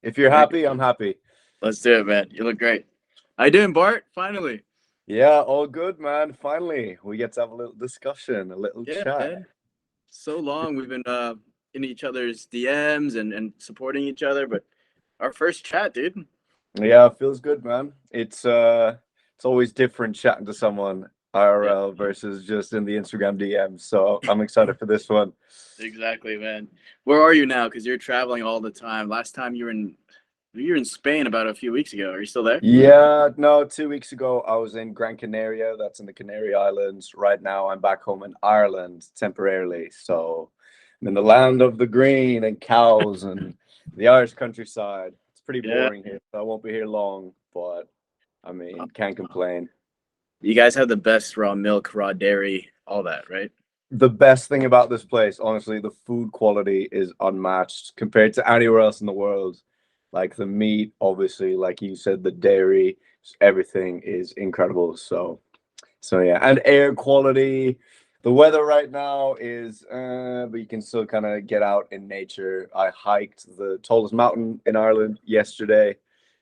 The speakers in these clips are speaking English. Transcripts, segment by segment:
If you're happy, I'm happy. Let's do it, man. You look great. How you doing, Bart? Finally. Yeah, all good, man. Finally, we get to have a little discussion, a little Yeah, chat. man. So long we've been in each other's DMs and supporting each other, but our first chat, dude. Yeah, it feels good, man. It's always different chatting to someone Yeah, IRL versus just in the Instagram DMs. So I'm excited for this one. exactly, man. Where are you now? Because you're traveling all the time. Last time you were in Spain about a few weeks ago. Are you still there? Yeah, no, 2 weeks ago I was in Gran Canaria, that's in the Canary Islands. Right now I'm back home in Ireland temporarily. So I'm in the land of the green and cows and the Irish countryside. It's pretty Yeah. boring here, so I won't be here long, but I mean, can't complain. You guys have the best raw milk, raw dairy, all that, right? The best thing about this place, honestly, the food quality is unmatched compared to anywhere else in the world. Like the meat, obviously, like you said, the dairy, everything is incredible. So yeah, and air quality. The weather right now is, but you can still kind of get out in nature. I hiked the tallest mountain in Ireland yesterday,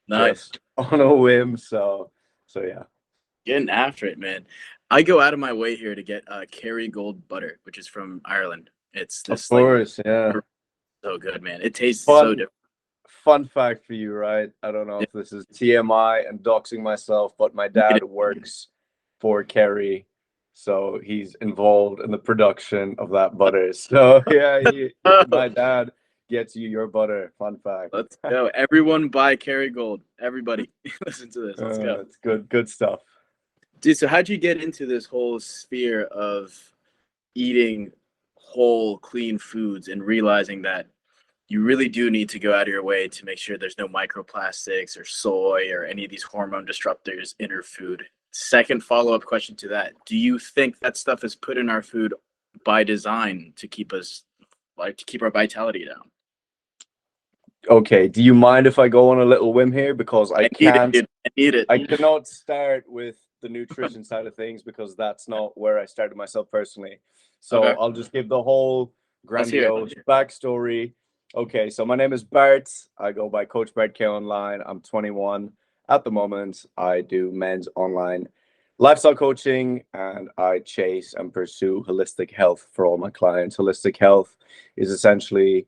Nice. just on a whim. So yeah. Getting after it, man. I go out of my way here to get Kerrygold butter, which is from Ireland. It's Of this like course, yeah. so good, man. It tastes so Fun different. fun fact for you, right? I don't know if this is TMI and doxing myself, but my dad works for Kerry, so he's involved in the production of that butter. So yeah, my dad gets you your butter. Fun fact. Let's go. Everyone buy Kerrygold. Everybody listen to this. Let's go. It's good stuff. Dude, so how'd you get into this whole sphere of eating whole, clean foods and realizing that you really do need to go out of your way to make sure there's no microplastics or soy or any of these hormone disruptors in your food? Second follow-up question to that. Do you think that stuff is put in our food by design to keep us to keep our vitality down? Okay, do you mind if I go on a little whim here because I Need it, can't dude. I need it. I cannot start with the nutrition side of things because that's not where I started myself personally. So Okay. I'll just give the whole Let's hear it. grandiose backstory. Okay, so my name is Bart. I go by Coach Bart K online. I'm 21 at the moment. I do men's online lifestyle coaching and I chase and pursue holistic health for all my clients. Holistic health is essentially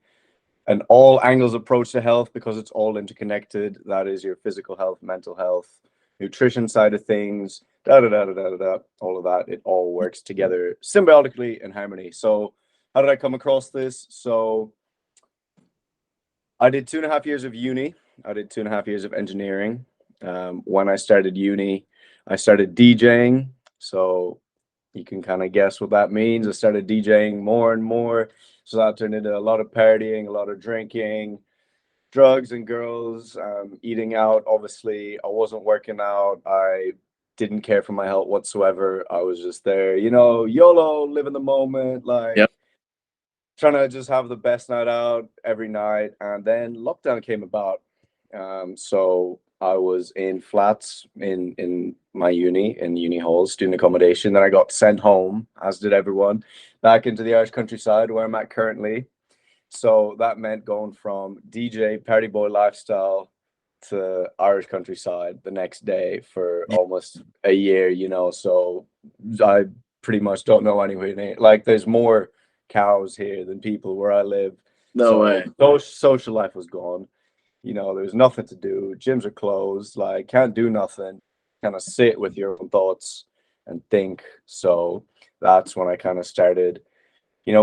an all angles approach to health because it's all interconnected. That is your physical health, mental health, nutrition side of things, all of that. It all works together symbiotically in harmony. So, how did I come across this? So, I did 2.5 years of uni. I did 2.5 years of engineering. When I started uni, I started DJing. So, you can kind of guess what that means. I started DJing more and more. So that turned into a lot of partying, a lot of drinking, drugs and girls, eating out. Obviously, I wasn't working out. I didn't care for my health whatsoever. I was just there, YOLO, live in the moment, like Yep. trying to just have the best night out every night. And then lockdown came about. So I was in flats in my uni hall, student accommodation. Then I got sent home, as did everyone, back into the Irish countryside where I'm at currently. So that meant going from DJ party boy lifestyle to Irish countryside the next day for almost a year, So I pretty much don't know anywhere. Like there's more cows here than people where I live. No So way. social life was gone. There's nothing to do. Gyms are closed. Like can't do nothing. Kind of sit with your own thoughts and think. So that's when I kind of started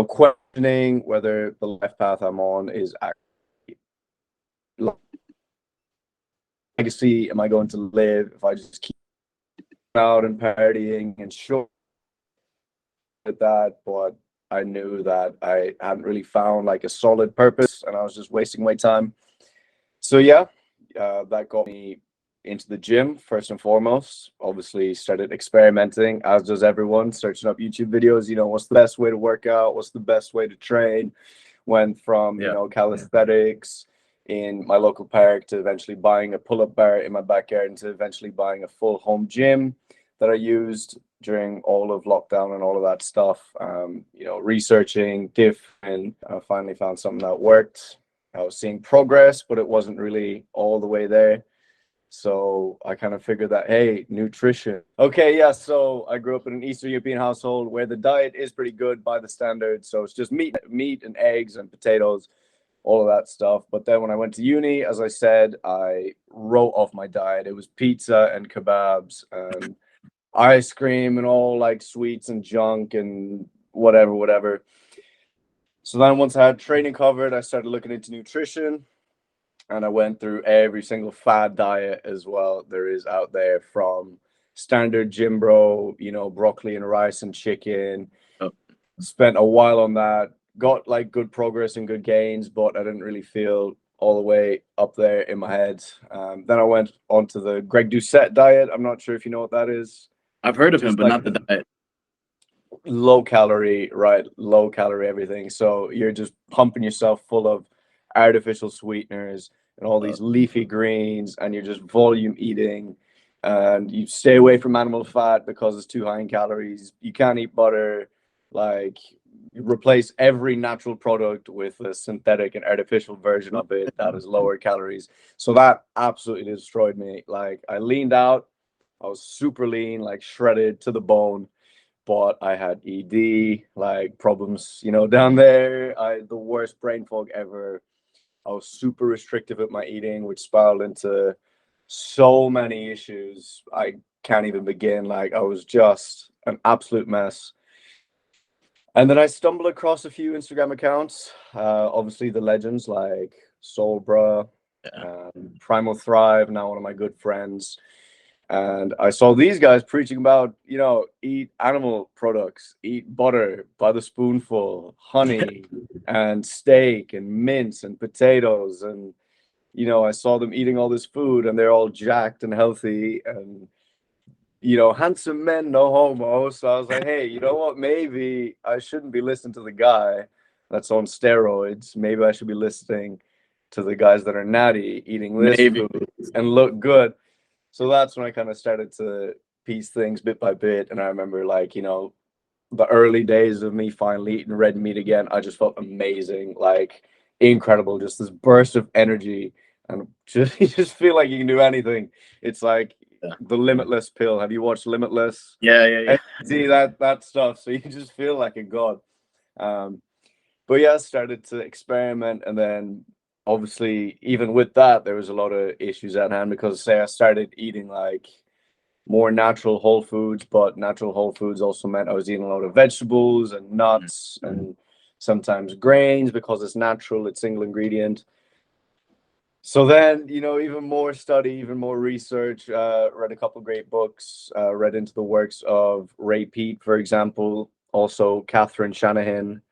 questioning whether the life path I'm on is actually legacy. Am I going to live if I just keep out and partying and sure with that? But I knew that I hadn't really found like a solid purpose and I was just wasting my time. So yeah, that got me into the gym first and foremost. Obviously started experimenting as does everyone, searching up YouTube videos, what's the best way to work out, what's the best way to train. Went from calisthenics in my local park to eventually buying a pull-up bar in my backyard and to eventually buying a full home gym that I used during all of lockdown and all of that stuff. Researching different, I finally found something that worked. I was seeing progress, but it wasn't really all the way there. So I kind of figured that, hey, nutrition. Okay, yeah, so I grew up in an Eastern European household where the diet is pretty good by the standards. So it's just meat and eggs and potatoes, all of that stuff. But then when I went to uni, as I said, I wrote off my diet. It was pizza and kebabs and ice cream and all like sweets and junk and whatever. So then once I had training covered, I started looking into nutrition. And I went through every single fad diet as well there is out there, from standard gym bro, you know, broccoli and rice and chicken. Oh. Spent a while on that, got like good progress and good gains, but I didn't really feel all the way up there in my head. Then I went on to the Greg Doucette diet. I'm not sure if you know what that is. I've heard of him, Just but like not the diet. low calorie, right? Low calorie everything. So you're just pumping yourself full of artificial sweeteners and all these leafy greens, and you're just volume eating, and you stay away from animal fat because it's too high in calories. You can't eat butter. Like, you replace every natural product with a synthetic and artificial version of it that is lower calories. So that absolutely destroyed me. Like, I leaned out. I was super lean, like shredded to the bone, but I had ED, like problems, you know, down there. The worst brain fog ever. I was super restrictive at my eating, which spiraled into so many issues. I can't even begin. Like, I was just an absolute mess. And then I stumbled across a few Instagram accounts. Obviously, the legends like Soulbra, Primal Thrive, now one of my good friends. And I saw these guys preaching about, you know, eat animal products, eat butter by the spoonful, honey and steak and mince and potatoes. And, you know, I saw them eating all this food and they're all jacked and healthy and, you know, handsome men, no homo. So I was like, hey, you know what? Maybe I shouldn't be listening to the guy that's on steroids. Maybe I should be listening to the guys that are natty, eating this food and look good. So that's when I kind of started to piece things bit by bit. And I remember, like, you know, the early days of me finally eating red meat again, I just felt amazing, like incredible, just this burst of energy. And just you just feel like you can do anything. It's like the Limitless pill. Have you watched Limitless? Yeah. See that stuff. So you just feel like a god. But yeah, I started to experiment, and then obviously even with that there was a lot of issues at hand, because say I started eating like more natural whole foods, but natural whole foods also meant I was eating a lot of vegetables and nuts and sometimes grains because it's natural, it's single ingredient. So then, you know, even more study, even more research, read a couple great books, read into the works of Ray Peat, for example, also Catherine Shanahan,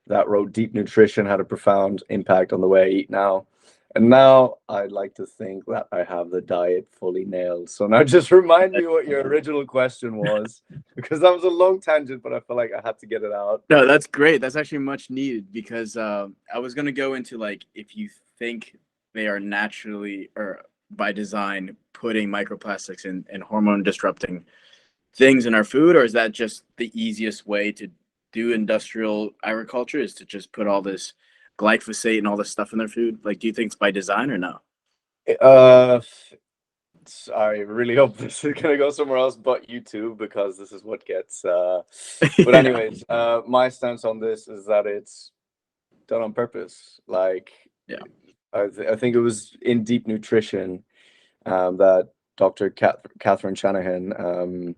that wrote Deep Nutrition, had a profound impact on the way I eat now. And now I'd like to think that I have the diet fully nailed. So now just remind me what your original question was, because that was a long tangent, but I feel like I had to get it out. No, that's great. That's actually much needed, because I was going to go into, like, if you think they are naturally or by design putting microplastics and hormone disrupting things in our food, or is that just the easiest way to do industrial agriculture, is to just put all this glyphosate and all this stuff in their food? Like, do you think it's by design or no? I really hope this is gonna go somewhere else but YouTube, because this is what gets but anyways, my stance on this is that it's done on purpose. Like, I think it was in Deep Nutrition that Dr. Catherine Shanahan,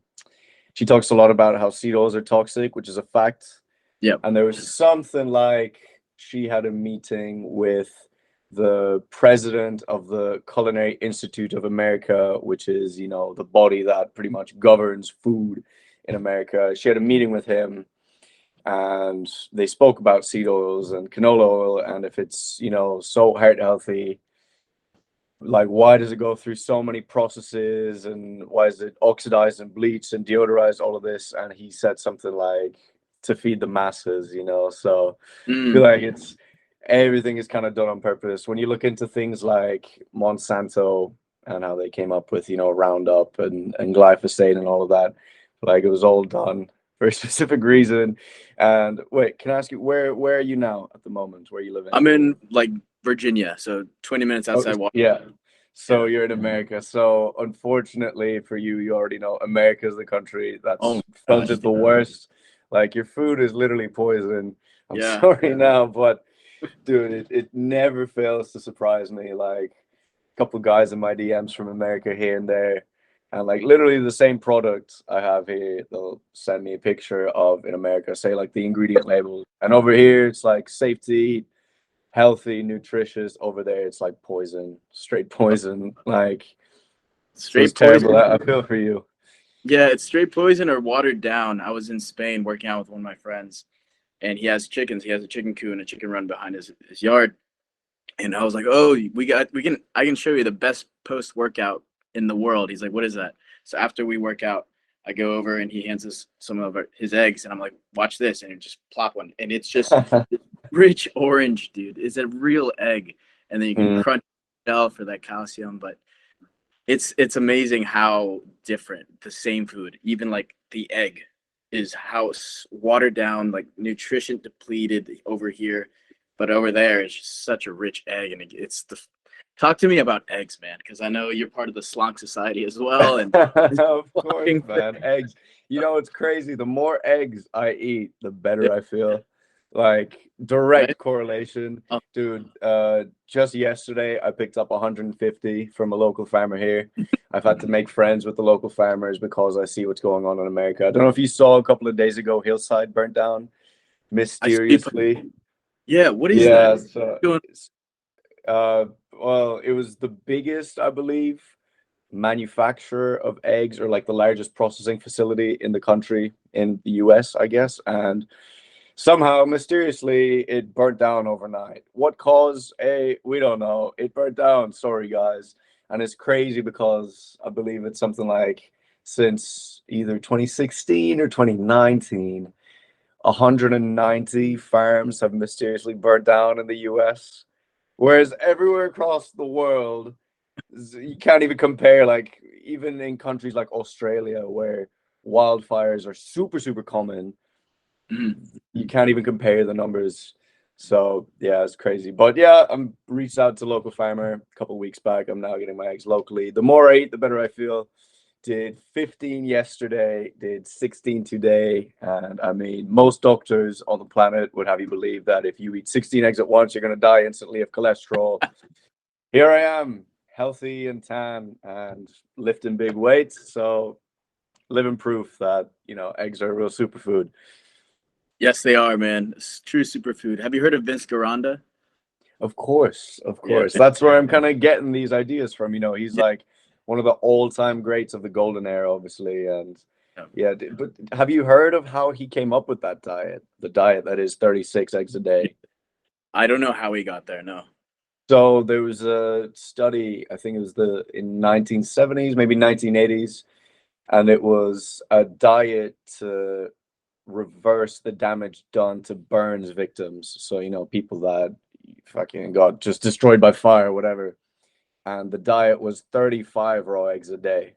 she talks a lot about how seed oils are toxic, which is a fact. Yeah. And there was something like she had a meeting with the president of the Culinary Institute of America, which is, you know, the body that pretty much governs food in America. She had a meeting with him, and they spoke about seed oils and canola oil, and if it's, you know, so heart healthy, like, why does it go through so many processes, and why is it oxidized and bleached and deodorized, all of this? And he said something like, to feed the masses, you know. So I feel like it's everything is kind of done on purpose. When you look into things like Monsanto and how they came up with, you know, Roundup and glyphosate and all of that, like, it was all done for a specific reason. And wait, can I ask you where are you now at the moment? Where are you living? I'm in like Virginia, so 20 minutes outside Oh, Washington. yeah. So Yeah. you're in America. So unfortunately for you, you already know America is the country that's Oh felt gosh. it the worst. Like your food is literally poison. I'm Yeah. sorry now, but dude, it never fails to surprise me. Like a couple guys in my DMs from America here and there, and like literally the same product I have here, they'll send me a picture of in America, say like the ingredient label, and over here it's like safe to eat, healthy, nutritious. Over there it's like poison, straight poison. Like so it's Straight poison. terrible. I feel for you. Yeah, it's straight poison or watered down. I was in Spain working out with one of my friends, and he has chickens. He has a chicken coop and a chicken run behind his yard. And I was like, "Oh, I can show you the best post workout in the world." He's like, "What is that?" So after we work out, I go over and he hands us some of his eggs, and I'm like, "Watch this!" And it just plop one, and it's just rich orange, dude. It's a real egg, and then you can Mm. crunch the shell for that calcium. But it's amazing how different the same food, even like the egg, is how watered down, like nutrition depleted over here, but over there it's just such a rich egg, and it's the. Talk to me about eggs, man, because I know you're part of the Slonk Society as well, and Of course, flocking man. Eggs. You know, it's crazy. The more eggs I eat, the better I feel. Like right? direct correlation. Oh, Dude, just yesterday I picked up 150 from a local farmer here. I've had to make friends with the local farmers because I see what's going on in America. I don't know if you saw a couple of days ago, Hillside burnt down I see. mysteriously. Yeah, what is that? Yeah, so Doing uh well, it was the biggest, I believe, manufacturer of eggs, or like the largest processing facility in the country in the US, I guess. And somehow mysteriously it burnt down overnight. What caused? We don't know. It burnt down. Sorry guys. And it's crazy because I believe it's something like since either 2016 or 2019, 190 farms have mysteriously burnt down in the US. Whereas everywhere across the world, you can't even compare. Like even in countries like Australia, where wildfires are super, super common, you can't even compare the numbers. So yeah, it's crazy. But yeah, I'm reached out to local farmer a couple of weeks back. I'm now getting my eggs locally. The more I eat, the better I feel. Did 15 yesterday, did 16 today. And I mean, most doctors on the planet would have you believe that if you eat 16 eggs at once, you're going to die instantly of cholesterol. Here I am, healthy and tan and lifting big weights. So living proof that, eggs are a real superfood. Yes, they are, man. It's true superfood. Have you heard of Vince Gironda? Of course, of Yeah, course. That's where I'm kind of getting these ideas from. He's yeah. like one of the all-time greats of the golden era, obviously. And yeah, but have you heard of how he came up with that diet? The diet that is 36 eggs a day. I don't know how he got there. No. So there was a study, I think it was in 1970s, maybe 1980s, and it was a diet to reverse the damage done to burns victims. So, people that fucking got just destroyed by fire or whatever. And the diet was 35 raw eggs a day.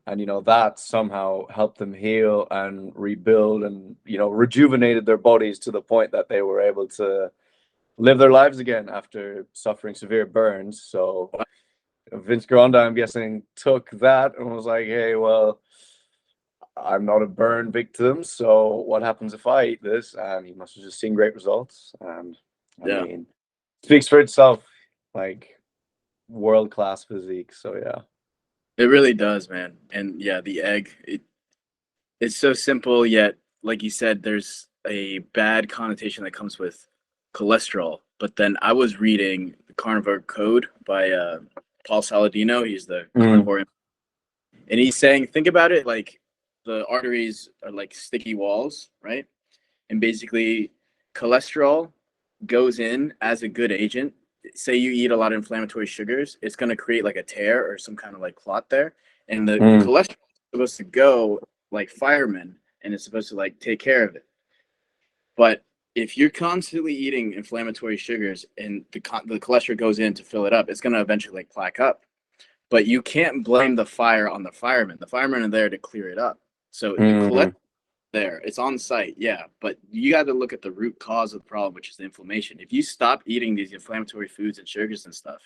And, that somehow helped them heal and rebuild and, rejuvenated their bodies to the point that they were able to live their lives again after suffering severe burns. So Vince Gironda, I'm guessing, took that and was like, hey, well, I'm not a burn victim, so what happens if I eat this? And he must have just seen great results. And I Yeah, mean, speaks for itself, like world-class physique. So yeah. it really does, man. And yeah, the egg, it's so simple, yet, like you said, there's a bad connotation that comes with cholesterol. But then I was reading The Carnivore Code by Paul Saladino. He's the Mm. carnivore. And he's saying, think about it like the arteries are like sticky walls, right? And basically, cholesterol goes in as a good agent. Say you eat a lot of inflammatory sugars, it's going to create like a tear or some kind of like clot there. And the Mm. cholesterol is supposed to go like firemen, and it's supposed to like take care of it. But if you're constantly eating inflammatory sugars and the cholesterol goes in to fill it up, it's going to eventually like plaque up. But you can't blame the fire on the firemen. The firemen are there to clear it up. So the cholesterol Mm. there. It's on site, yeah. But you got to look at the root cause of the problem, which is the inflammation. If you stop eating these inflammatory foods and sugars and stuff,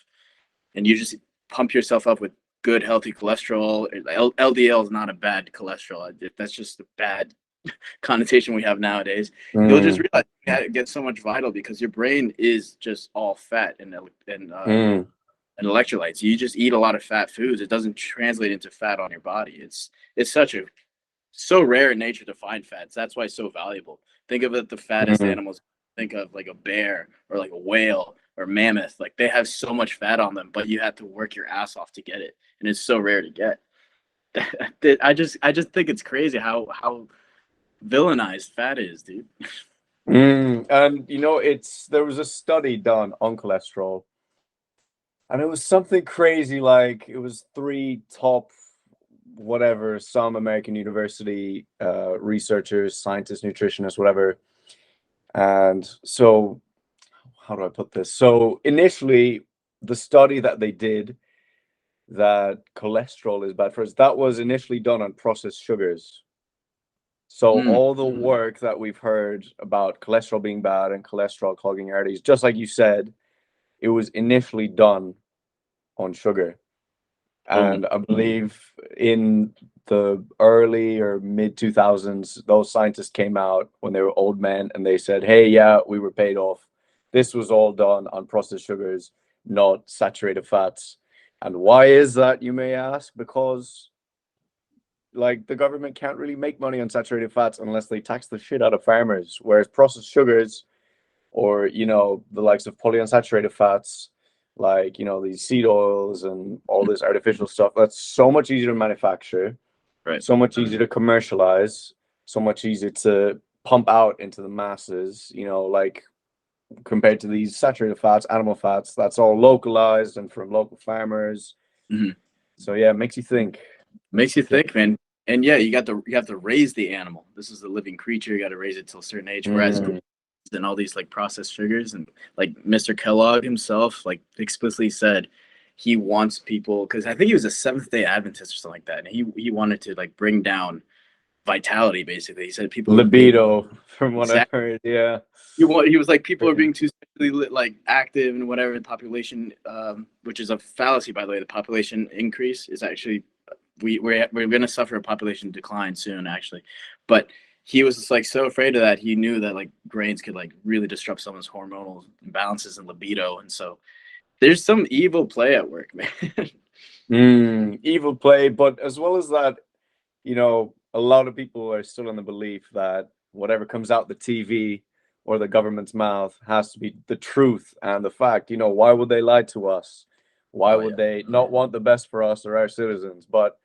and you just pump yourself up with good, healthy cholesterol, LDL is not a bad cholesterol. That's just a bad connotation we have nowadays. You'll just realize you get so much vital because your brain is just all fat and electrolytes. You just eat a lot of fat foods. It doesn't translate into fat on your body. It's so rare in nature to find fats. That's why it's so valuable. Think of it, the fattest animals. Think of like a bear or like a whale or mammoth. Like they have so much fat on them, but you have to work your ass off to get it, and it's so rare to get. I just think it's crazy how villainized fat is, dude. And you know, there was a study done on cholesterol, and it was something crazy. Like it was 3 top whatever, some American university researchers, scientists, nutritionists, whatever. And so, how do I put this? So initially, the study that they did that cholesterol is bad for us, that was initially done on processed sugars. So all the work that we've heard about cholesterol being bad and cholesterol clogging arteries, just like you said, it was initially done on sugar. And I believe in the early or mid 2000s, those scientists came out when they were old men and they said, hey, yeah, we were paid off. This was all done on processed sugars, not saturated fats. And why is that, you may ask? Because like the government can't really make money on saturated fats unless they tax the shit out of farmers, whereas processed sugars or, you know, the likes of polyunsaturated fats, like, you know, these seed oils and all this artificial stuff, that's so much easier to manufacture, Right. so much easier to commercialize, so much easier to pump out into the masses, you know, like compared to these saturated fats, animal fats, that's all localized and from local farmers. So yeah, it makes you think. Makes you think, man. And yeah, you have to raise the animal. This is a living creature. You got to raise it till a certain age. Whereas and all these like processed sugars, and like Mr. Kellogg himself like explicitly said he wants people, because I think he was a Seventh-day Adventist or something like that, and he wanted to like bring down vitality. Basically, he said people libido, from what I've heard. Yeah, he was like, people are being too sexually like active and whatever in population, which is a fallacy, by the way. The population increase is actually we're going to suffer a population decline soon, actually. But he was just like so afraid of that. He knew that like grains could like really disrupt someone's hormonal imbalances and libido, and so there's some evil play at work, man. Evil play, but as well as that, you know, a lot of people are still in the belief that whatever comes out the TV or the government's mouth has to be the truth and the fact. You know, why would they lie to us? Why would they not want the best for us or our citizens? But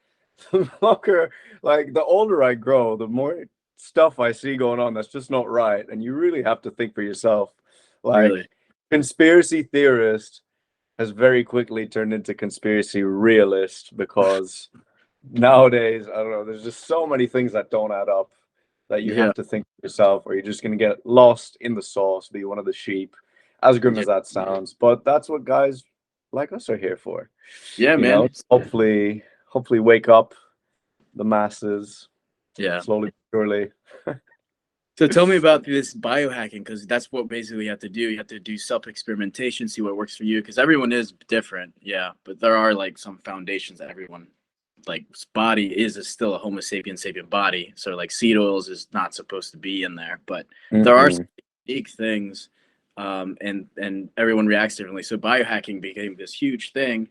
the longer, like the older I grow, the more stuff I see going on that's just not right. And you really have to think for yourself. Like, Really? conspiracy theorist has very quickly turned into conspiracy realist, because nowadays, I don't know, there's just so many things that don't add up that you have to think for yourself, or you're just going to get lost in the sauce, be one of the sheep, as grim as that sounds. But that's what guys like us are here for. Yeah, man. Know, hopefully wake up the masses. Yeah. Slowly but surely. So tell me about this biohacking, because that's what basically you have to do. You have to do self-experimentation, see what works for you, because everyone is different. Yeah, but there are like some foundations that everyone, like body is still a Homo sapien body. So like seed oils is not supposed to be in there, but there are some unique things, and everyone reacts differently. So biohacking became this huge thing.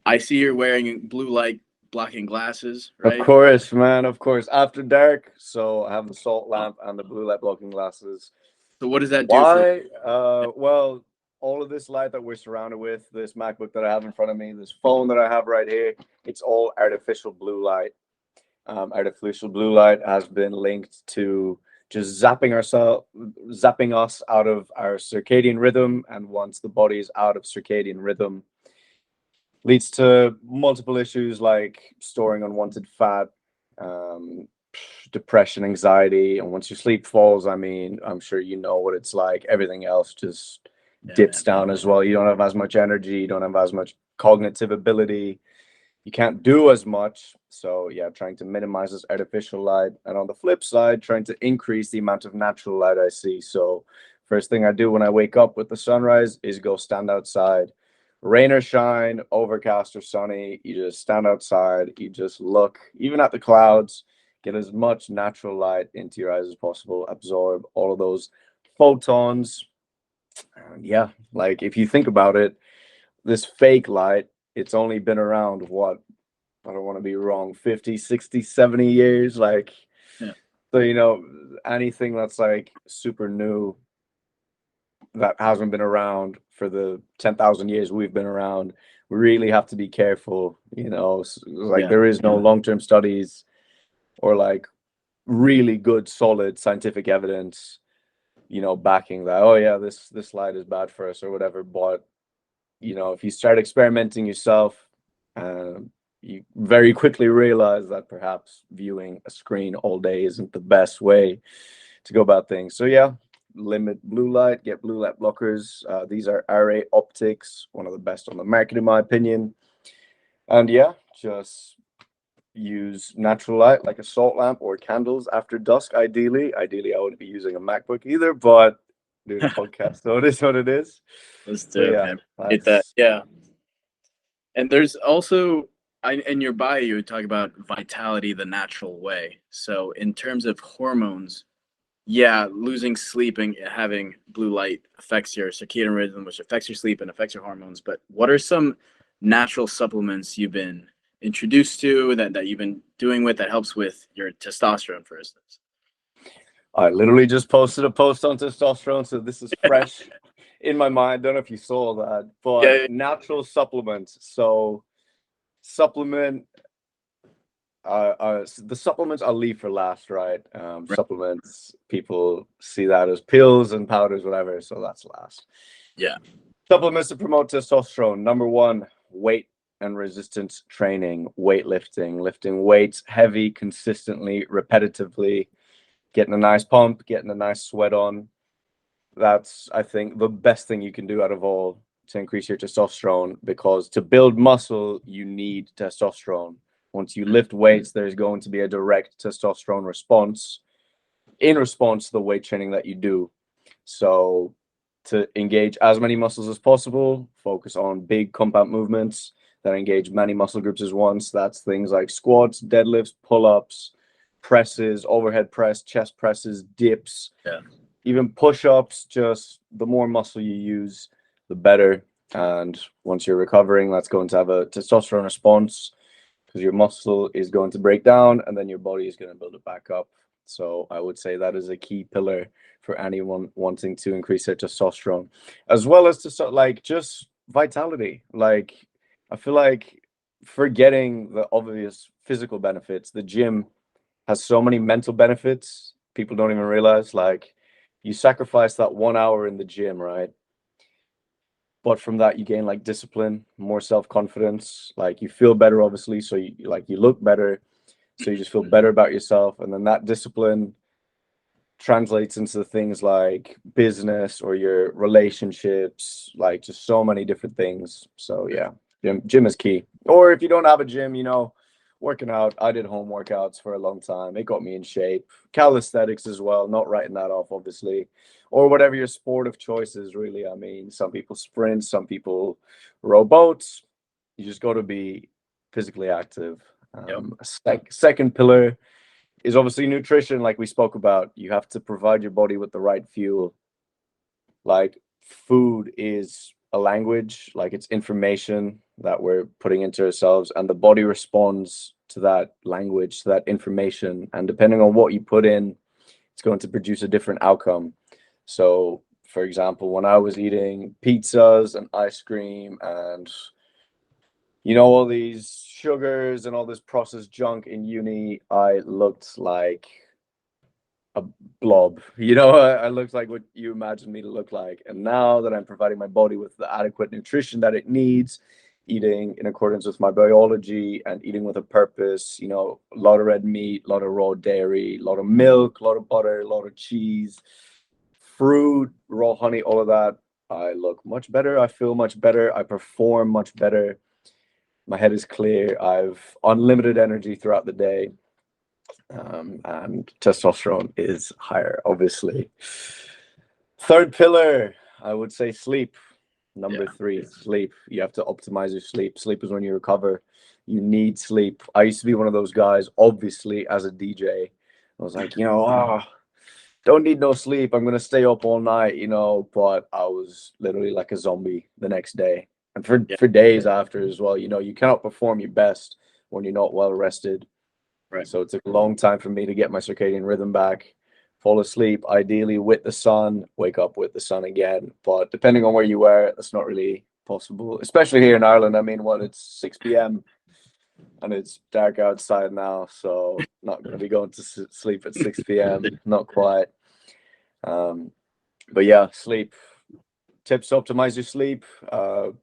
I see you're wearing blue light blocking glasses, right? Of course, man. Of course. After dark, so I have the salt lamp and the blue light blocking glasses. So what does that do? Why? Well, all of this light that we're surrounded with, this MacBook that I have in front of me, this phone that I have right here, it's all artificial blue light. Artificial blue light has been linked to just zapping us out of our circadian rhythm, and once the body is out of circadian rhythm, leads to multiple issues like storing unwanted fat, depression, anxiety, and once your sleep falls, I mean, I'm sure you know what it's like. Everything else just dips down as well. You don't have as much energy, you don't have as much cognitive ability. you can't do as much. So yeah, trying to minimize this artificial light. And on the flip side, trying to increase the amount of natural light I see. So first thing I do when I wake up with the sunrise is go stand outside. Rain or shine, overcast or sunny, you just stand outside, you just look even at the clouds, get as much natural light into your eyes as possible, absorb all of those photons. And yeah, like if you think about it, this fake light, it's only been around what, I don't want to be wrong, 50, 60, 70 years. Like, Yeah. so, you know, anything that's like super new that hasn't been around for the 10,000 years we've been around, we really have to be careful, you know, like Yeah. there is no long-term studies or like really good, solid scientific evidence, you know, backing that, oh yeah, this light is bad for us or whatever. But, you know, if you start experimenting yourself, you very quickly realize that perhaps viewing a screen all day isn't the best way to go about things. So yeah, limit blue light, get blue light blockers. These are RA Optics, one of the best on the market in my opinion. And yeah, just use natural light like a salt lamp or candles after dusk. Ideally I wouldn't be using a MacBook either, but doing a podcast, so it is what it is. Let's So do it, yeah, man. Get that. that's Yeah. And there's also, in your bio, you talk about vitality the natural way. So in terms of hormones, yeah, losing sleep and having blue light affects your circadian rhythm, which affects your sleep and affects your hormones. But what are some natural supplements you've been introduced to that you've been doing with that helps with your testosterone, for instance? I literally just posted a post on testosterone, so this is fresh in my mind. Don't know if you saw that, but Yeah, natural supplements. So supplement, the supplements I'll leave for last, right? right. Supplements, people see that as pills and powders, whatever, so that's last. Yeah, Supplements to promote testosterone. Number one, weight and resistance training, weightlifting, lifting weights heavy, consistently, repetitively, getting a nice pump, getting a nice sweat on. That's, I think, the best thing you can do out of all to increase your testosterone, because to build muscle, you need testosterone. Once you lift weights, there's going to be a direct testosterone response in response to the weight training that you do. So to engage as many muscles as possible, focus on big compound movements that engage many muscle groups at once. That's things like squats, deadlifts, pull-ups, presses, overhead press, chest presses, dips, yeah, even push-ups. Just the more muscle you use, the better. And once you're recovering, that's going to have a testosterone response, because your muscle is going to break down and then your body is going to build it back up. So I would say that is a key pillar for anyone wanting to increase their testosterone, as well as to like just vitality. Like I feel like forgetting the obvious physical benefits, the gym has so many mental benefits people don't even realize. Like you sacrifice that 1 hour in the gym, right? But from that you gain like discipline, more self-confidence, like you feel better obviously, so you like you look better, so you just feel better about yourself, and then that discipline translates into things like business or your relationships, like just so many different things. So yeah, gym is key. Or if you don't have a gym, you know, working out. I did home workouts for a long time. It got me in shape. Calisthenics as well, not writing that off obviously. Or whatever your sport of choice is, really. I mean, some people sprint, some people row boats. You just got to be physically active. yep, Second pillar is obviously nutrition, like we spoke about. You have to provide your body with the right fuel. Like food is a language, like it's information that we're putting into ourselves, and the body responds to that language, to that information. And depending on what you put in, it's going to produce a different outcome. So, for example, when I was eating pizzas and ice cream and, you know, all these sugars and all this processed junk in uni, I looked like a blob. You know, I looked like what you imagined me to look like. And now that I'm providing my body with the adequate nutrition that it needs, eating in accordance with my biology and eating with a purpose, you know, a lot of red meat, a lot of raw dairy, a lot of milk, a lot of butter, a lot of cheese, fruit, raw honey, all of that, I look much better. I feel much better. I perform much better. My head is clear. I've unlimited energy throughout the day. And testosterone is higher, obviously. Third pillar, I would say sleep. Number 3, sleep. You have to optimize your sleep. Sleep is when you recover. You need sleep. I used to be one of those guys, obviously, as a DJ. I was like, don't need no sleep. I'm going to stay up all night, but I was literally like a zombie the next day. And for days after as well, you cannot perform your best when you're not well rested. Right. So it took a long time for me to get my circadian rhythm back, fall asleep, ideally with the sun, wake up with the sun again. But depending on where you are, that's not really possible, especially here in Ireland. I mean, it's 6 p.m. and it's dark outside now, so not going to be going to sleep at 6 p.m. Not quite. But yeah, sleep. Tips to optimize your sleep.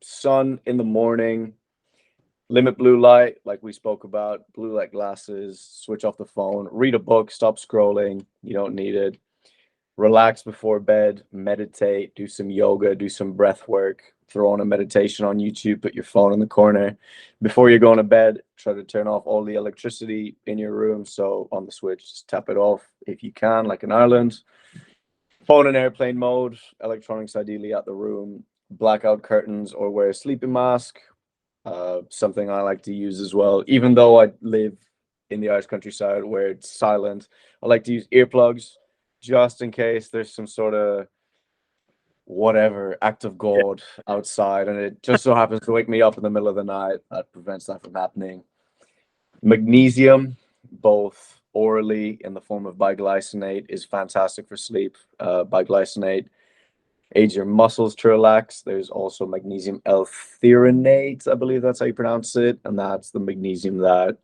Sun in the morning. Limit blue light, like we spoke about. Blue light glasses. Switch off the phone. Read a book. Stop scrolling. You don't need it. Relax before bed. Meditate. Do some yoga. Do some breath work. Throw on a meditation on YouTube. Put your phone in the corner. Before you're going to bed, try to turn off all the electricity in your room. So on the switch, just tap it off if you can, like in Ireland. Phone in airplane mode. Electronics ideally out the room. Blackout curtains or wear a sleeping mask. Something I like to use as well, even though I live in the Irish countryside where it's silent. I like to use earplugs just in case there's some sort of whatever act of God outside, and it just so happens to wake me up in the middle of the night. That prevents that from happening. Magnesium, both orally in the form of biglycinate, is fantastic for sleep. Biglycinate aids your muscles to relax. There's also magnesium L-threonate, I believe that's how you pronounce it, and that's the magnesium that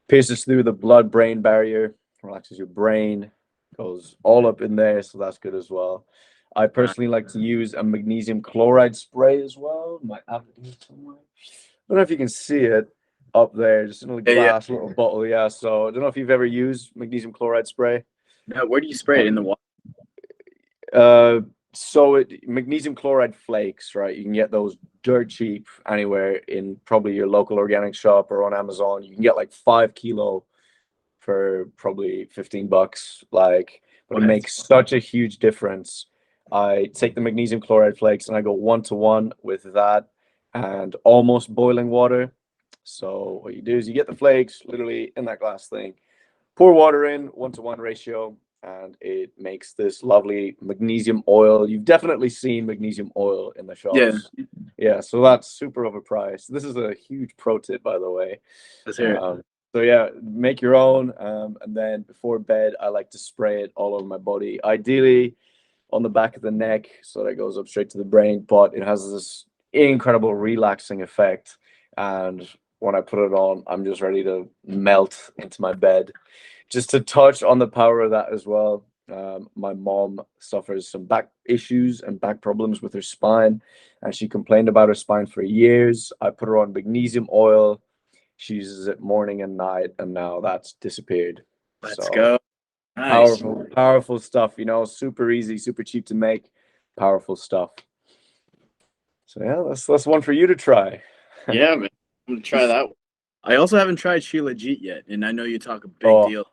pierces through the blood-brain barrier, relaxes your brain, goes all up in there, so that's good as well. I personally like to use a magnesium chloride spray as well. I don't know if you can see it up there, just in a glass little bottle. Yeah, so I don't know if you've ever used magnesium chloride spray. No, where do you spray it? In the water? So magnesium chloride flakes, right? You can get those dirt cheap anywhere in probably your local organic shop or on Amazon. You can get like 5 kilo for probably $15. But it makes such a huge difference. I take the magnesium chloride flakes and I go 1-to-1 with that and almost boiling water. So what you do is you get the flakes literally in that glass thing, pour water in, 1-to-1 ratio, and it makes this lovely magnesium oil. You've definitely seen magnesium oil in the shops. Yeah, so that's super overpriced. This is a huge pro tip, by the way. Let's hear it. So yeah, make your own, and then before bed, I like to spray it all over my body, ideally on the back of the neck, so that it goes up straight to the brain, but it has this incredible relaxing effect, and when I put it on, I'm just ready to melt into my bed. Just to touch on the power of that as well, my mom suffers some back issues and back problems with her spine, and she complained about her spine for years. I put her on magnesium oil. She uses it morning and night, and now that's disappeared. Let's go. Nice. Powerful stuff, super easy, super cheap to make, powerful stuff. So yeah, that's one for you to try. Yeah, man. I'm gonna try that one. I also haven't tried Shilajit yet, and I know you talk a big deal.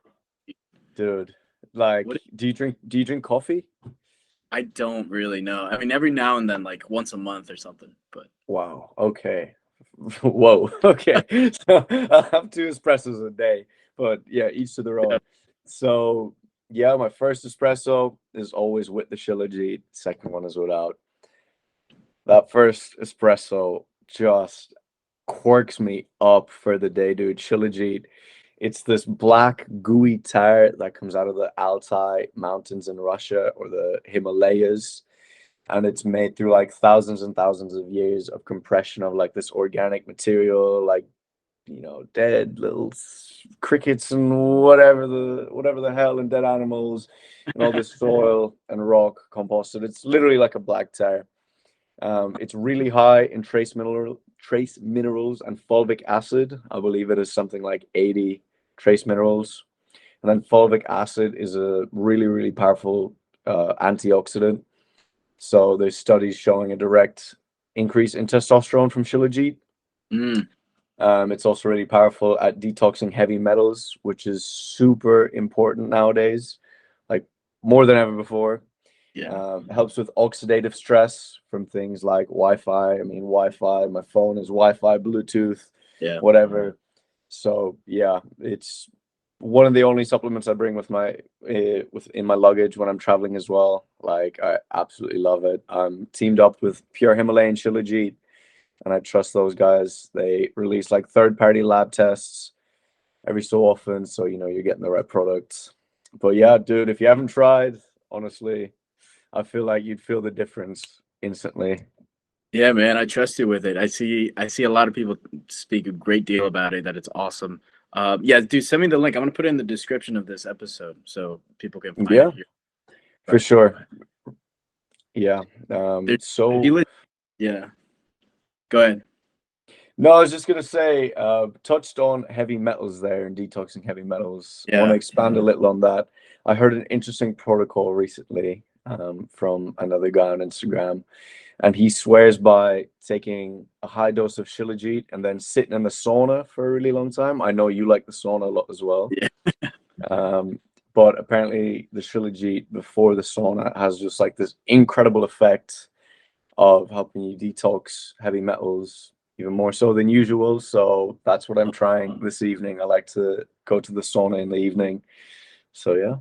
Dude, do you drink coffee? I don't really know. I mean, every now and then, like once a month or something. But wow, okay. Whoa, okay. So I'll have 2 espressos a day, but yeah, each to their own. So yeah, my first espresso is always with the Shilajit. Second one is without. That first espresso just quirks me up for the day, dude. Shilajit. It's this black gooey tar that comes out of the Altai mountains in Russia or the Himalayas. And it's made through like thousands and thousands of years of compression of like this organic material, like, dead little crickets and whatever the hell, and dead animals and all this soil and rock composted. It's literally like a black tar. It's really high in trace minerals and fulvic acid. I believe it is something like 80 trace minerals. And then fulvic acid is a really, really powerful antioxidant. So there's studies showing a direct increase in testosterone from Shilajit. It's also really powerful at detoxing heavy metals, which is super important nowadays, like more than ever before. Yeah. Helps with oxidative stress from things like Wi-Fi. I mean, Wi-Fi, my phone is Wi-Fi, Bluetooth, Yeah. whatever. So yeah, it's one of the only supplements I bring with my in my luggage when I'm traveling as well. Like I absolutely love it. I'm teamed up with Pure Himalayan Shilajit, and I trust those guys. They release like third-party lab tests every so often, so you know you're getting the right products. But yeah, dude, if you haven't tried, honestly, I feel like you'd feel the difference instantly. Yeah, man, I trust you with it. I see a lot of people speak a great deal about it, that it's awesome. Yeah, dude, send me the link. I'm gonna put it in the description of this episode so people can find Yeah, it here. for But sure. Yeah. if you yeah, go ahead. No, I was just gonna say, touched on heavy metals there and detoxing heavy metals. I want to Yeah. expand a little on that. I heard an interesting protocol recently from another guy on Instagram, and he swears by taking a high dose of Shilajit and then sitting in the sauna for a really long time. I know you like the sauna a lot as well. Yeah. Um, but apparently the Shilajit before the sauna has just like this incredible effect of helping you detox heavy metals even more so than usual. So that's what I'm trying this evening. I like to go to the sauna in the evening. So yeah,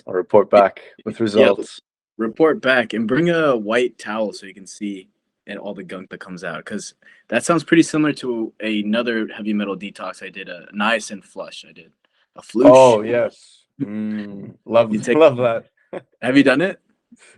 I'll report back with Yeah, results. report back and bring a white towel so you can see and all the gunk that comes out, because that sounds pretty similar to another heavy metal detox I did, a niacin flush. I did a flush. Oh yes. Love You take love that. Have you done it?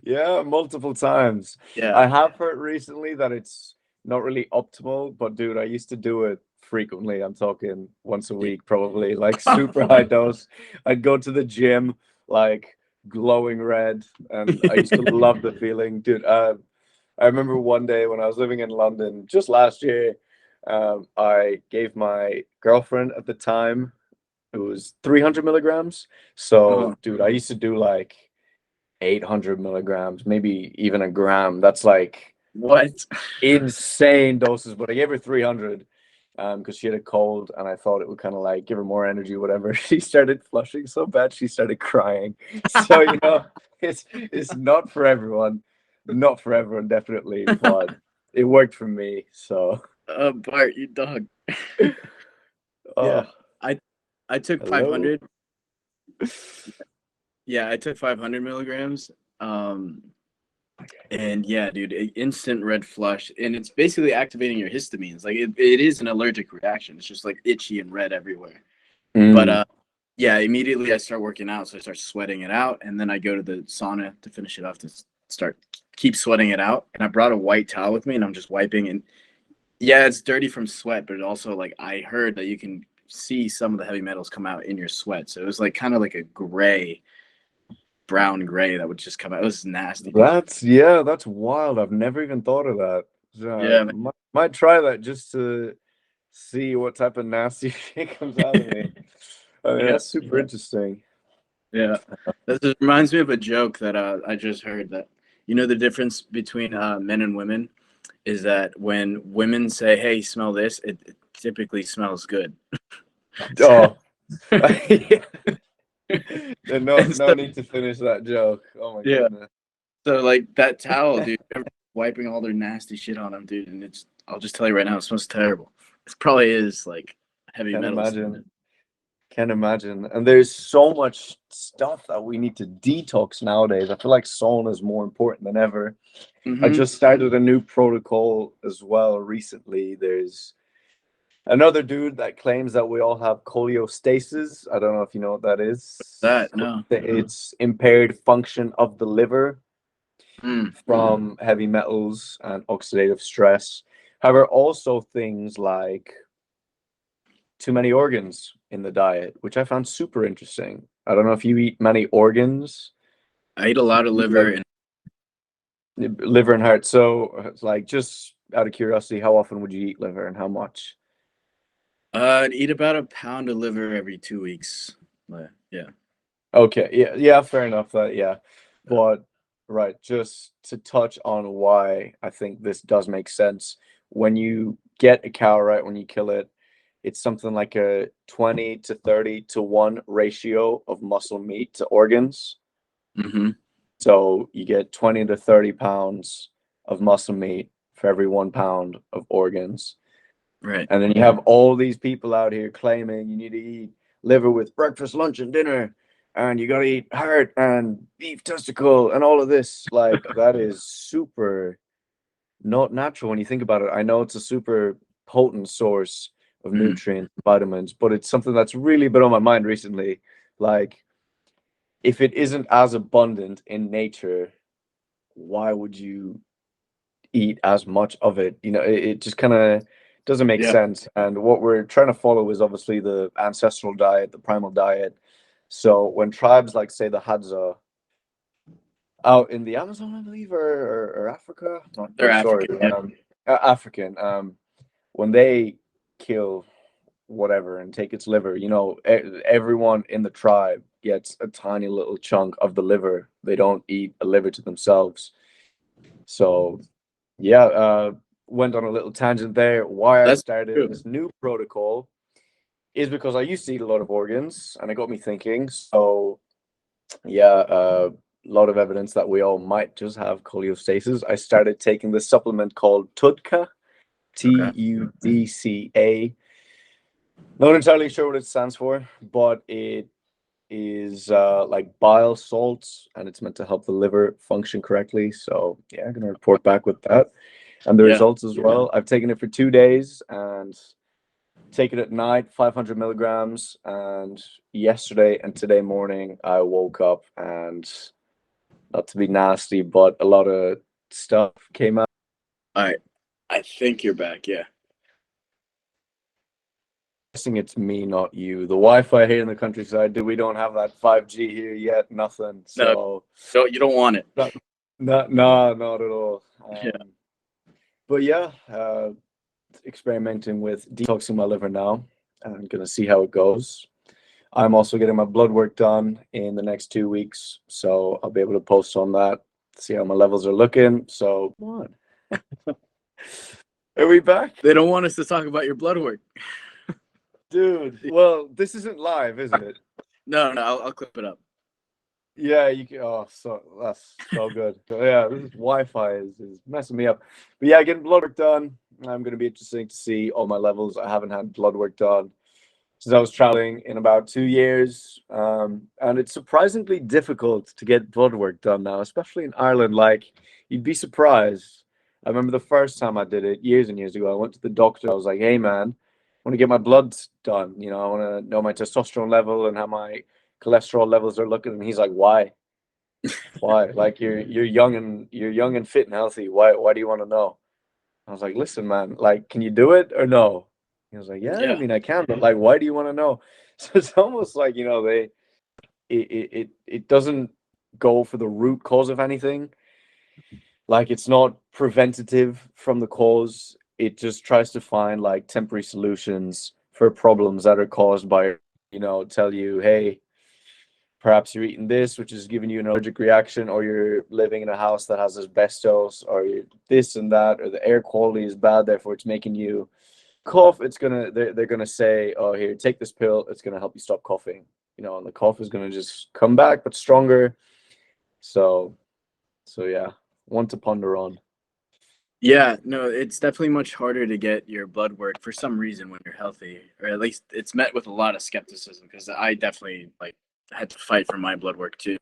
Yeah, multiple times. Yeah. I have heard recently that it's not really optimal, but dude, I used to do it frequently. I'm talking once a week, probably, like super high dose. I'd go to the gym, like glowing red, and I used to love the feeling, dude. I remember one day when I was living in London just last year, I gave my girlfriend at the time, it was 300 milligrams. Uh-huh. So, dude, I used to do like 800 milligrams, maybe even a gram. That's like What? insane doses, but I gave her 300 because she had a cold and I thought it would kind of like give her more energy, whatever. She started flushing so bad she started crying. So, you know, it's not for everyone, not for everyone, definitely, but it worked for me. So, Bart, you dog. oh, Yeah. I I took hello. 500. Yeah, I took 500 milligrams. And yeah, dude, instant red flush, and it's basically activating your histamines. Like it is an allergic reaction. It's just like itchy and red everywhere. But Mm. yeah, immediately I start working out, so I start sweating it out, and then I go to the sauna to finish it off to start keep sweating it out. And I brought a white towel with me, and I'm just wiping. And yeah, it's dirty from sweat, but it also, like, I heard that you can see some of the heavy metals come out in your sweat. So it was like kind of like a brown gray that would just come out. It was nasty, dude. That's wild. I've never even thought of that. Yeah, man. Might try that just to see what type of nasty shit comes out of me. I mean, Yeah, that's super interesting. yeah. This reminds me of a joke that I just heard, that the difference between men and women is that when women say, "Hey, smell this," it typically smells good. Oh, yeah. Then And no so, need to finish that joke. Oh my yeah, goodness. so like that towel, dude, everyone's wiping all their nasty shit on them, dude, and I'll just tell you right now, it smells terrible. It probably is like heavy Can't metals. imagine. Can't imagine. And there's so much stuff that we need to detox nowadays. I feel like sauna is more important than ever. I Mm-hmm. just started a new protocol as well recently. There's another dude that claims that we all have cholestasis. I don't know if you know what that is. That no. It's impaired function of the liver Mm. from heavy metals and oxidative stress. However, also things like too many organs in the diet, which I found super interesting. I don't know if you eat many organs, I eat a lot of liver, and liver and heart. So, it's like, just out of curiosity, how often would you eat liver and how much? I'd eat about a pound of liver every 2 weeks. But, yeah. Okay, yeah, fair enough. Yeah, but right, just to touch on why I think this does make sense. When you get a cow, right, when you kill it, it's something like a 20 to 30 to 1 ratio of muscle meat to organs. Mm-hmm. So you get 20 to 30 pounds of muscle meat for every 1 pound of organs. Right. And then you have all these people out here claiming you need to eat liver with breakfast, lunch, and dinner, and you got to eat heart and beef testicle and all of this. Like, that is super not natural when you think about it. I know it's a super potent source of nutrients, vitamins, but it's something that's really been on my mind recently. Like, if it isn't as abundant in nature, why would you eat as much of it? You know, it just kind of doesn't make sense. And what we're trying to follow is obviously the ancestral diet, the primal diet. So when tribes like, say, the Hadza out in the Amazon, I believe, or Africa, They're sorry, African. African, when they kill whatever and take its liver, you know, everyone in the tribe gets a tiny little chunk of the liver. They don't eat a liver to themselves. So yeah, went on a little tangent there. Why I started this new protocol is because I used to eat a lot of organs, and it got me thinking. So yeah, a lot of evidence that we all might just have cholestasis. I started taking this supplement called TUDCA, TUDCA. Not entirely sure what it stands for, but it is like bile salts, and it's meant to help the liver function correctly. So yeah, I'm gonna report back with that and the results as well. I've taken it for 2 days and take it at night, 500 milligrams. And yesterday and today morning, I woke up and, not to be nasty, but a lot of stuff came out. All right. I think you're back. Yeah. Guessing it's me, not you. The Wi-Fi here in the countryside, we don't have that 5G here yet. Nothing. So you don't want it. No, not at all. But yeah, experimenting with detoxing my liver now. I'm gonna see how it goes. I'm also getting my blood work done in the next 2 weeks, so I'll be able to post on that, see how my levels are looking. So what? Are we back? They don't want us to talk about your blood work. Dude, well, this isn't live, is it? No, I'll clip it up. Yeah, you can. Oh, so that's so good. So yeah, this Wi-Fi is messing me up. But yeah, getting blood work done. I'm going to be interesting to see all my levels. I haven't had blood work done since I was traveling in about 2 years, and it's surprisingly difficult to get blood work done now, especially in Ireland. Like, you'd be surprised. I remember the first time I did it years and years ago. I went to the doctor. I was like, "Hey, man, I want to get my blood done. You know, I want to know my testosterone level and how my cholesterol levels are looking." And he's like, "Why? Why? Like, you're young and fit and healthy. Why do you want to know?" I was like, "Listen, man. Like, can you do it or no?" He was like, "Yeah, I mean, I can, but like, why do you want to know?" So it's almost like, you know, it doesn't go for the root cause of anything. Like, it's not preventative from the cause. It just tries to find like temporary solutions for problems that are caused by, you know, tell you, hey, perhaps you're eating this, which is giving you an allergic reaction, or you're living in a house that has asbestos, or you're this and that, or the air quality is bad, therefore it's making you cough. They're gonna say, oh, here, take this pill, it's gonna help you stop coughing, you know, and the cough is gonna just come back but stronger. So yeah, one to ponder on. Yeah, no, it's definitely much harder to get your blood work for some reason when you're healthy, or at least it's met with a lot of skepticism, because I definitely like had to fight for my blood work too.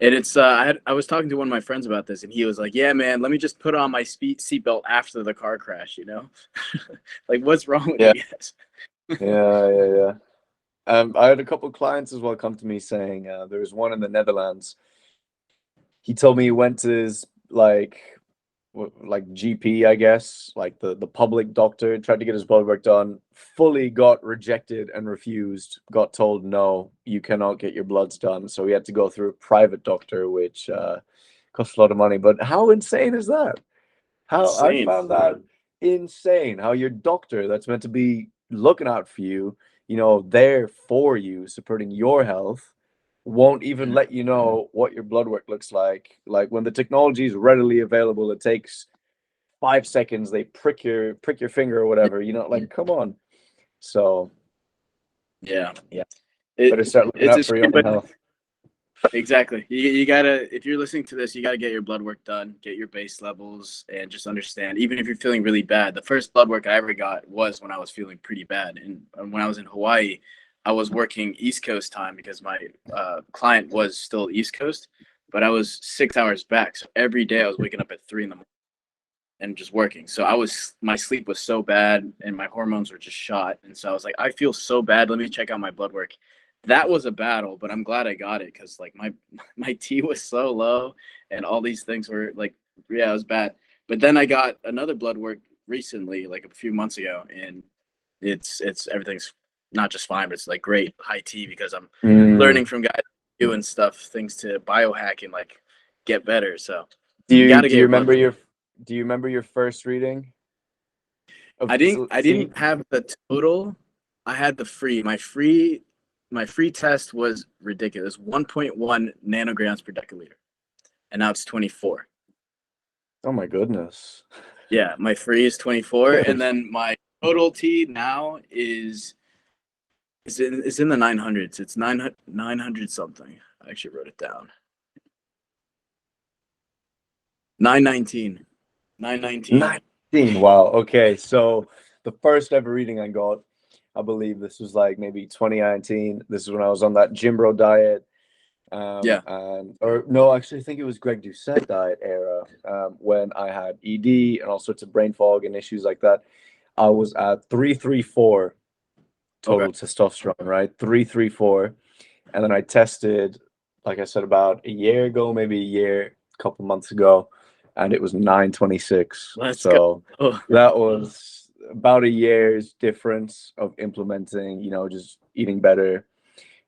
And it's I was talking to one of my friends about this, and he was like, "Yeah, man, let me just put on my seatbelt after the car crash, you know? Like, what's wrong with you guys?" Yeah. I had a couple of clients as well come to me saying, there was one in the Netherlands. He told me he went to his like GP, I guess, like the public doctor, tried to get his blood work done, fully got rejected and refused, got told, no, you cannot get your bloods done. So he had to go through a private doctor, which costs a lot of money. But how insane is that? I found that insane. How your doctor that's meant to be looking out for you, you know, there for you, supporting your health, won't even let you know what your blood work looks like. Like, when the technology is readily available, it takes 5 seconds. They prick your finger or whatever. You know, like, come on. So Yeah. better start looking It's out a for your shame, own but health. exactly. You gotta, if you're listening to this, you gotta get your blood work done, get your base levels, and just understand. Even if you're feeling really bad, the first blood work I ever got was when I was feeling pretty bad, and when I was in Hawaii, I was working East Coast time because my client was still East Coast, but I was 6 hours back. So every day I was waking up at 3 in the morning and just working. So my sleep was so bad and my hormones were just shot. And so I was like, I feel so bad. Let me check out my blood work. That was a battle, but I'm glad I got it because like my T was so low and all these things were like, yeah, it was bad. But then I got another blood work recently, like a few months ago, and it's everything's not just fine, but it's like great high T because I'm learning from guys doing stuff, things to biohack and like get better. So you got to Do get you your blood. remember your first reading of I T? didn't have the total. I had the free. My free test was ridiculous. 1.1 nanograms per deciliter. And now it's 24. Oh my goodness. Yeah, my free is 24 and then my total T now is in the 900s. It's 900 something. I actually wrote it down. 919. 919. 19. Wow. Okay. So the first ever reading I got, I believe this was like maybe 2019. This is when I was on that gym bro diet. Yeah. Or no, actually, I think it was Greg Doucette diet era, when I had ED and all sorts of brain fog and issues like that. I was at 334 total testosterone, right? 334. And then I tested, like I said, about a year ago, maybe a couple months ago, and it was 926. Let's So go. that was about a year's difference of implementing, just eating better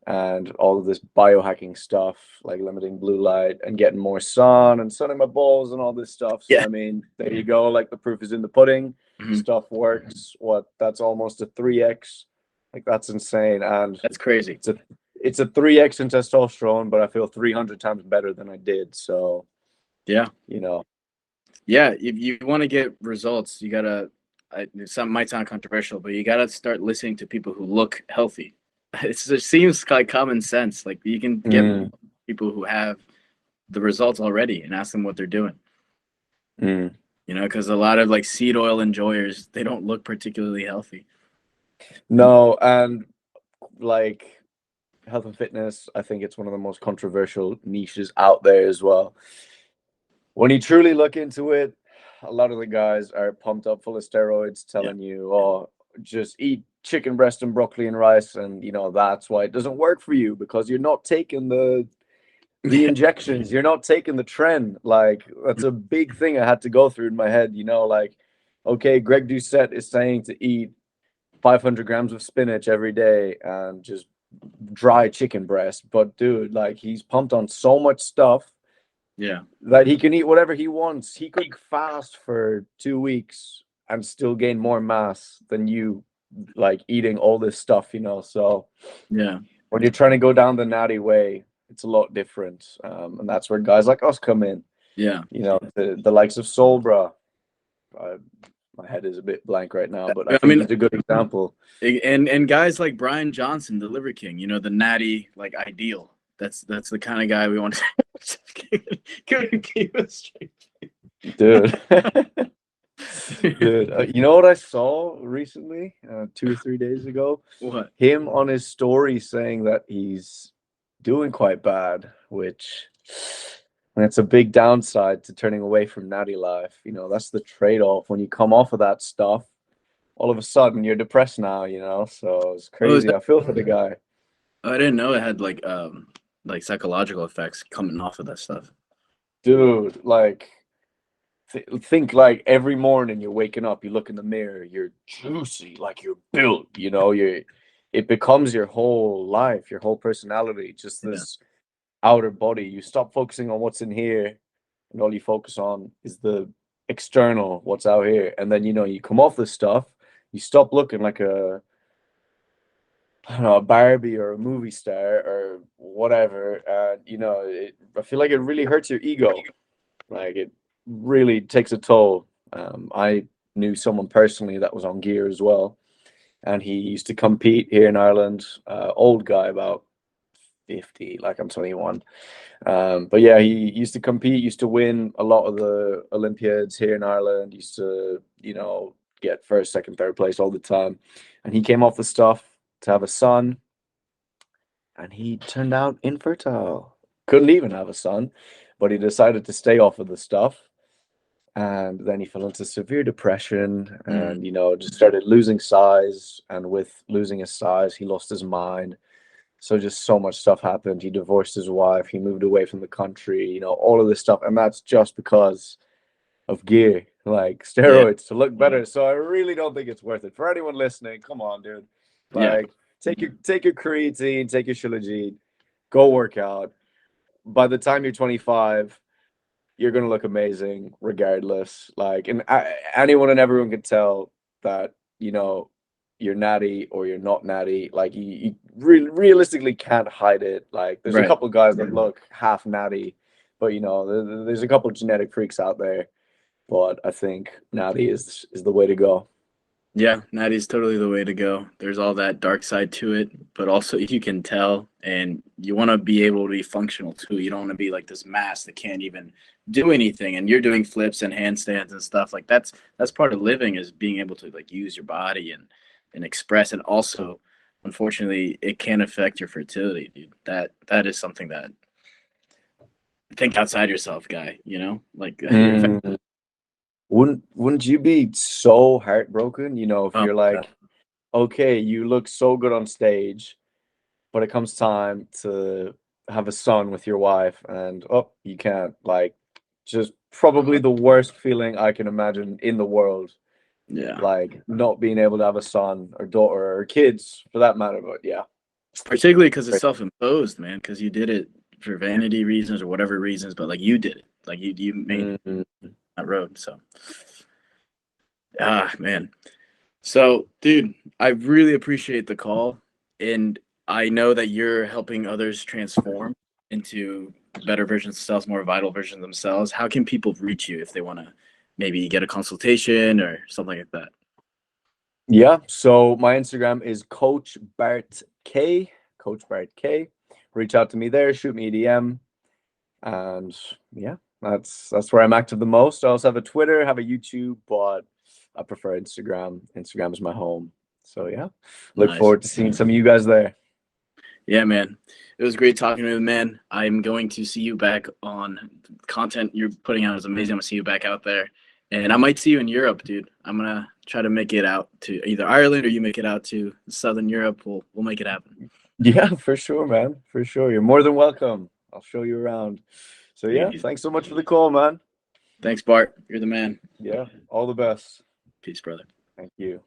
and all of this biohacking stuff, like limiting blue light and getting more sun and sunning my balls and all this stuff. So, Yeah. I mean, there you go. Like the proof is in the pudding. Mhm. Stuff works. That's almost a 3x. Like that's insane. And That's crazy. it's a 3x in testosterone, but I feel 300 times better than I did. So, Yeah. Yeah, if you want to get results, you gotta. Some might sound controversial, but you gotta start listening to people who look healthy. It seems like common sense. Like you can get people who have the results already and ask them what they're doing. Because a lot of like seed oil enjoyers, they don't look particularly healthy. No, and like health and fitness, I think it's one of the most controversial niches out there as well. When you truly look into it, a lot of the guys are pumped up full of steroids, telling you, oh, just eat chicken breast and broccoli and rice, and that's why it doesn't work for you, because you're not taking the injections, you're not taking the trend. Like that's a big thing I had to go through in my head, like, okay, Greg Doucette is saying to eat 500 grams of spinach every day and just dry chicken breast, but dude, like he's pumped on so much stuff that he can eat whatever he wants. He could fast for 2 weeks and still gain more mass than you, like eating all this stuff, So when you're trying to go down the natty way, it's a lot different, and that's where guys like us come in. The likes of Solbra. My head is a bit blank right now, but I think he's a good example. And guys like Brian Johnson, the Liver King, the natty like ideal. That's the kind of guy we want to keep us straight. Dude. Dude, you know what I saw recently, 2 or 3 days ago? What? Him on his story saying that he's doing quite bad, which that's a big downside to turning away from natty life. That's the trade-off. When you come off of that stuff, all of a sudden you're depressed now, so it's crazy. I feel for the guy. I didn't know it had like psychological effects coming off of that stuff. Dude, like think like every morning you're waking up, you look in the mirror, you're juicy, like you're built, it becomes your whole life, your whole personality, just this outer body. You stop focusing on what's in here and all you focus on is the external, what's out here. And then you come off this stuff, you stop looking like a Barbie or a movie star or whatever. I feel like it really hurts your ego. Like it really takes a toll. I knew someone personally that was on gear as well, and he used to compete here in Ireland. Old guy, about 50, like I'm 21. But yeah, he used to compete, used to win a lot of the Olympiads here in Ireland, used to, you know, get first, second, third place all the time. And he came off the stuff to have a son, and he turned out infertile. Couldn't even have a son, but he decided to stay off of the stuff. And then he fell into severe depression and, you know, just started losing size. And with losing his size, he lost his mind. So just so much stuff happened. He divorced his wife. He moved away from the country, you know, all of this stuff. And that's just because of gear, like steroids to look better. So I really don't think it's worth it. For anyone listening, come on, dude. Like take your creatine, take your Shilajit, go work out. By the time you're 25, you're gonna look amazing regardless. Like, and anyone and everyone can tell that, you know, you're natty or you're not natty. Like you realistically can't hide it. Like there's a couple guys that look half natty, but you know, there's a couple genetic freaks out there. But I think natty is the way to go. Yeah, natty's totally the way to go. There's all that dark side to it, but also you can tell, and you want to be able to be functional too. You don't want to be like this mass that can't even do anything, and you're doing flips and handstands and stuff. Like that's part of living, is being able to like use your body and express. And also, unfortunately, it can affect your fertility, dude. That is something that, think outside yourself, guy. You know, like Wouldn't you be so heartbroken, you know, if you're like, okay, you look so good on stage, but it comes time to have a son with your wife and oh, you can't. Like, just probably the worst feeling I can imagine in the world. Yeah. Like not being able to have a son or daughter or kids for that matter. But yeah. Particularly because it's self-imposed, man, because you did it for vanity reasons or whatever reasons, but like you did it. Like you made that road. So man. So, dude, I really appreciate the call. And I know that you're helping others transform into better versions of themselves, more vital versions of themselves. How can people reach you if they want to maybe get a consultation or something like that? Yeah. So my Instagram is Coach Bart K. Coach Bart K. Reach out to me there, shoot me a DM. And yeah, that's where I'm active the most. I also have a Twitter, have a YouTube, but I prefer Instagram. Instagram is my home. So yeah, look forward to seeing some of you guys there. Yeah, man. It was great talking to you, man. I'm going to see you back on content you're putting out is amazing. I'm gonna see you back out there. And I might see you in Europe, dude. I'm gonna try to make it out to either Ireland or you make it out to Southern Europe. We'll make it happen. Yeah, for sure, man. For sure. You're more than welcome. I'll show you around. So yeah, thanks so much for the call, man. Thanks, Bart. You're the man. Yeah, all the best. Peace, brother. Thank you.